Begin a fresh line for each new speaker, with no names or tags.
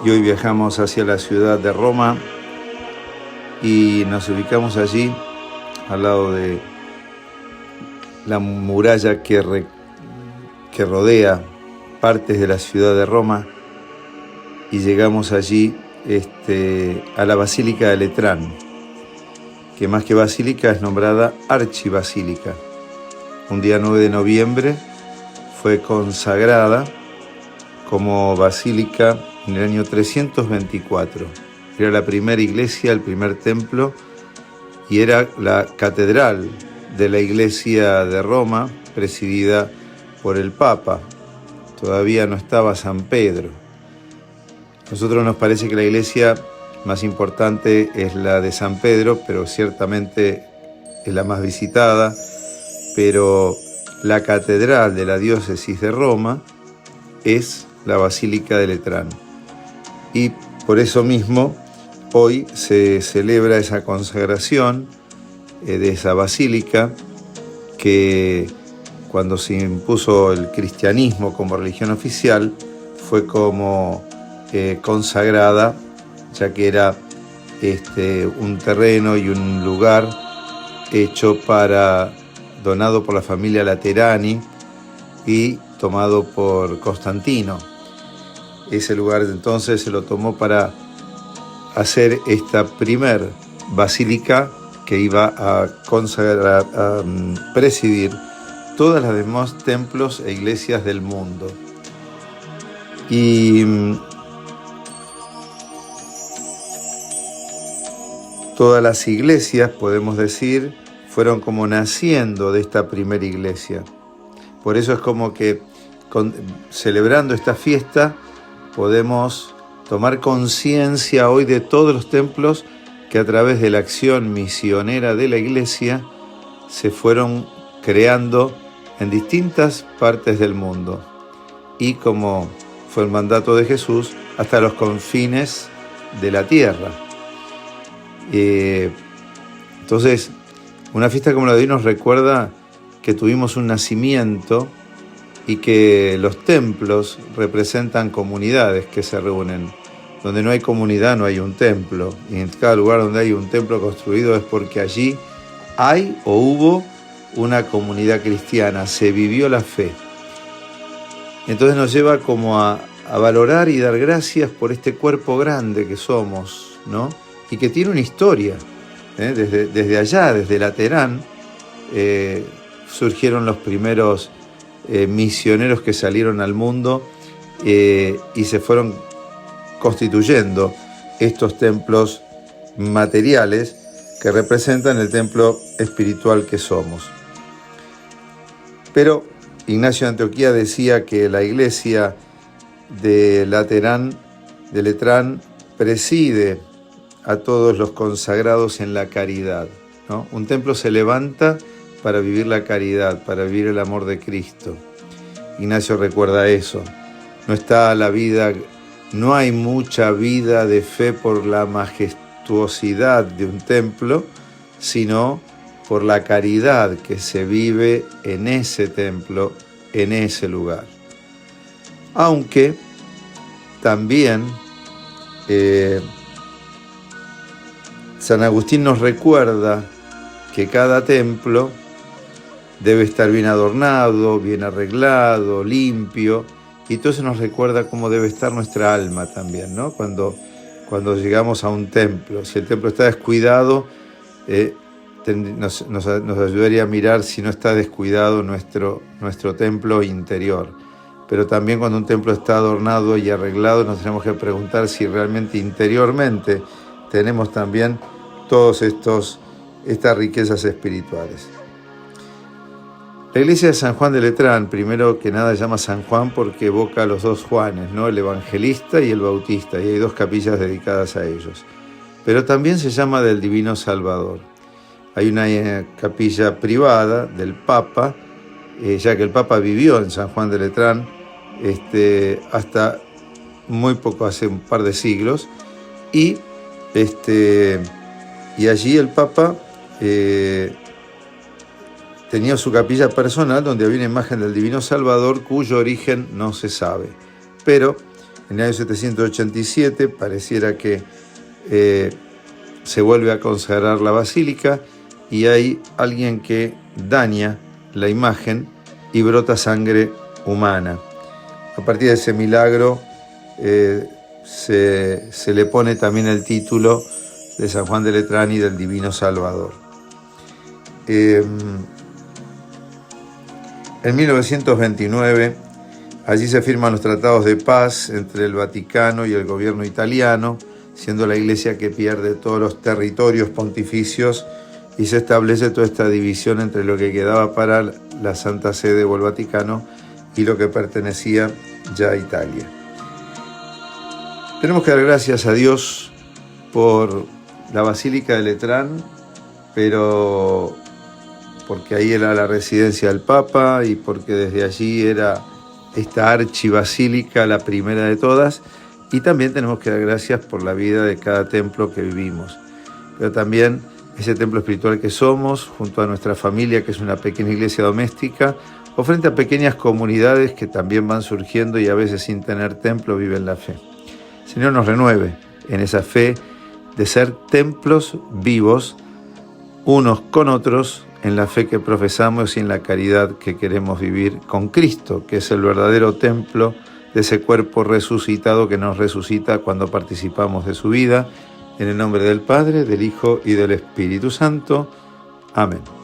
y hoy viajamos hacia la ciudad de Roma y nos ubicamos allí al lado de la muralla que rodea partes de la ciudad de Roma, y llegamos allí a la Basílica de Letrán, que más que basílica es nombrada archibasílica. Un día 9 de noviembre fue consagrada como basílica en el año 324. Era la primera iglesia, el primer templo, y era la catedral de la iglesia de Roma, presidida por el Papa. Todavía no estaba San Pedro. A nosotros nos parece que la iglesia más importante es la de San Pedro, pero ciertamente es la más visitada. Pero la catedral de la diócesis de Roma es la Basílica de Letrán. Y por eso mismo hoy se celebra esa consagración de esa basílica, que cuando se impuso el cristianismo como religión oficial fue como consagrada, ya que era un terreno y un lugar donado por la familia Laterani y tomado por Constantino. Ese lugar entonces se lo tomó para hacer esta primer basílica que iba a consagrar, a presidir todas las demás templos e iglesias del mundo. Y todas las iglesias, podemos decir, fueron como naciendo de esta primera iglesia. Por eso es como que celebrando esta fiesta podemos tomar conciencia hoy de todos los templos que a través de la acción misionera de la iglesia se fueron creando en distintas partes del mundo, y como fue el mandato de Jesús, hasta los confines de la tierra. Entonces, una fiesta como la de hoy nos recuerda que tuvimos un nacimiento y que los templos representan comunidades que se reúnen. Donde no hay comunidad no hay un templo, y en cada lugar donde hay un templo construido es porque allí hay o hubo una comunidad cristiana, se vivió la fe. Entonces nos lleva como a valorar y dar gracias por este cuerpo grande que somos, ¿no? Y que tiene una historia. Desde allá, desde Laterán, surgieron los primeros misioneros que salieron al mundo y se fueron constituyendo estos templos materiales que representan el templo espiritual que somos. Pero Ignacio de Antioquía decía que la iglesia de Letrán preside a todos los consagrados en la caridad, ¿no? Un templo se levanta para vivir la caridad, para vivir el amor de Cristo. Ignacio recuerda eso. No hay mucha vida de fe por la majestuosidad de un templo, sino por la caridad que se vive en ese templo, en ese lugar. Aunque también San Agustín nos recuerda que cada templo debe estar bien adornado, bien arreglado, limpio, y entonces nos recuerda cómo debe estar nuestra alma también, ¿no? Cuando llegamos a un templo, si el templo está descuidado, nos ayudaría a mirar si no está descuidado nuestro templo interior. Pero también cuando un templo está adornado y arreglado, nos tenemos que preguntar si realmente interiormente tenemos también todas estas riquezas espirituales. La iglesia de San Juan de Letrán, primero que nada, llama San Juan porque evoca a los dos Juanes, ¿no? El evangelista y el bautista, y hay dos capillas dedicadas a ellos. Pero también se llama del Divino Salvador. Hay una capilla privada del Papa, ya que el Papa vivió en San Juan de Letrán hasta muy poco, hace un par de siglos, y allí el Papa tenía su capilla personal donde había una imagen del Divino Salvador cuyo origen no se sabe. Pero En el año 787 pareciera que se vuelve a consagrar la basílica y hay alguien que daña la imagen y brota sangre humana. A partir de ese milagro se le pone también el título de San Juan de Letrán y del Divino Salvador. En 1929 allí se firman los tratados de paz entre el Vaticano y el gobierno italiano, siendo la Iglesia que pierde todos los territorios pontificios y se establece toda esta división entre lo que quedaba para la Santa Sede o el Vaticano y lo que pertenecía ya a Italia. Tenemos que dar gracias a Dios por la Basílica de Letrán, pero porque ahí era la residencia del Papa y porque desde allí era esta archibasílica la primera de todas, y también tenemos que dar gracias por la vida de cada templo que vivimos, pero también ese templo espiritual que somos, junto a nuestra familia, que es una pequeña iglesia doméstica, o frente a pequeñas comunidades que también van surgiendo y a veces sin tener templo viven la fe. El Señor nos renueve en esa fe de ser templos vivos, unos con otros, en la fe que profesamos y en la caridad que queremos vivir con Cristo, que es el verdadero templo de ese cuerpo resucitado que nos resucita cuando participamos de su vida. En el nombre del Padre, del Hijo y del Espíritu Santo. Amén.